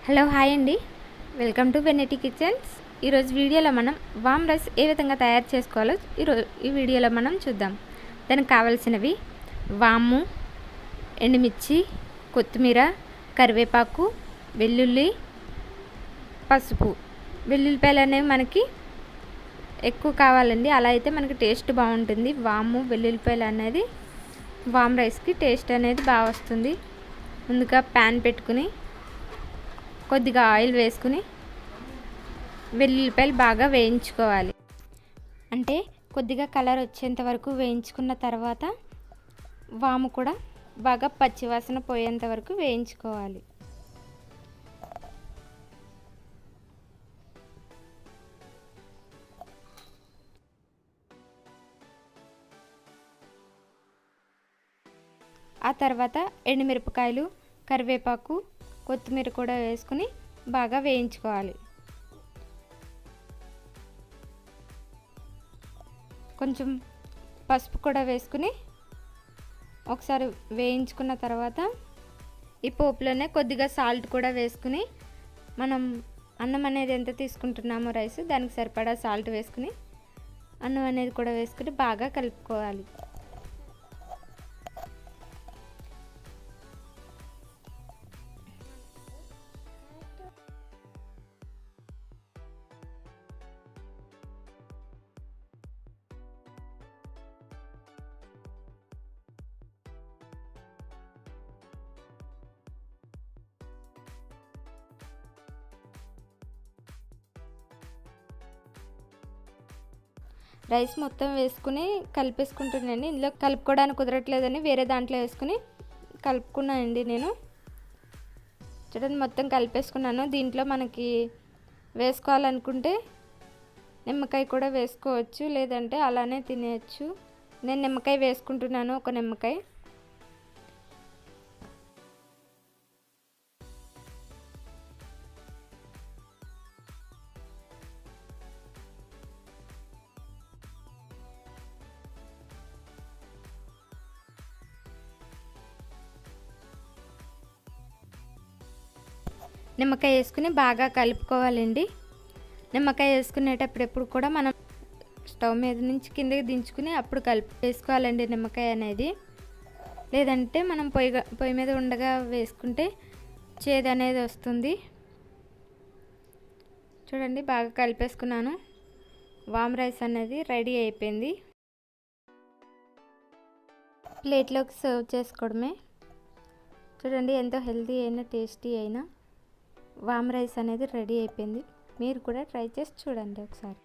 Hello hi అండి, welcome to వెనెటీ kitchens. ఈరోజు వీడియోలో మనం వామ్ రైస్ ఏ విధంగా తయారు చేసుకోవాలో ఈ వీడియోలో మనం చూద్దాం. దానికి కావాల్సినవి వాము, ఎండుమిర్చి, కొత్తిమీర, కరివేపాకు, వెల్లుల్లి, పసుపు. వెల్లుల్లిపాయలు అనేవి మనకి ఎక్కువ కావాలండి, అలా అయితే మనకి టేస్ట్ బాగుంటుంది. వాము వెల్లుల్లిపాయలు అనేది వామ్ రైస్కి టేస్ట్ అనేది బాగా వస్తుంది. ముందుగా ప్యాన్ పెట్టుకుని కొద్దిగా ఆయిల్ వేసుకుని వెల్లుల్లిపాయలు బాగా వేయించుకోవాలి. అంటే కొద్దిగా కలర్ వచ్చేంత వరకు వేయించుకున్న తర్వాత వాము కూడా బాగా పచ్చివాసన పోయేంత వరకు వేయించుకోవాలి. ఆ తర్వాత ఎండుమిరపకాయలు, కరివేపాకు, కొత్తిమీర కూడా వేసుకుని బాగా వేయించుకోవాలి. కొంచెం పసుపు కూడా వేసుకుని ఒకసారి వేయించుకున్న తర్వాత ఈ పోపులోనే కొద్దిగా సాల్ట్ కూడా వేసుకుని, మనం అన్నం అనేది ఎంత తీసుకుంటున్నామో రైస్ దానికి సరిపడా సాల్ట్ వేసుకుని అన్నం అనేది కూడా వేసుకుని బాగా కలుపుకోవాలి. రైస్ మొత్తం వేసుకుని కలిపేసుకుంటున్నానండి. ఇందులో కలుపుకోవడానికి కుదరట్లేదని వేరే దాంట్లో వేసుకుని కలుపుకున్నానండి నేను. చూడండి, మొత్తం కలిపేసుకున్నాను. దీంట్లో మనకి వేసుకోవాలనుకుంటే నిమ్మకాయ కూడా వేసుకోవచ్చు, లేదంటే అలానే తినేయచ్చు. నేను నిమ్మకాయ వేసుకుంటున్నాను, ఒక నిమ్మకాయ. నిమ్మకాయ వేసుకుని బాగా కలుపుకోవాలండి. నిమ్మకాయ వేసుకునేటప్పుడు ఎప్పుడు కూడా మనం స్టవ్ మీద నుంచి కిందకి దించుకుని అప్పుడు వేసుకోవాలండి నిమ్మకాయ అనేది. లేదంటే మనం పొయ్యి మీద ఉండగా వేసుకుంటే చేదు అనేది వస్తుంది. చూడండి, బాగా కలిపేసుకున్నాను. వామ్ రైస్ అనేది రెడీ అయిపోయింది. ప్లేట్లోకి సర్వ్ చేసుకోవడమే. చూడండి, ఎంతో హెల్తీ అయినా టేస్టీ అయినా వామ్ రైస్ అనేది రెడీ అయిపోయింది. మీరు కూడా ట్రై చేసి చూడండి ఒకసారి.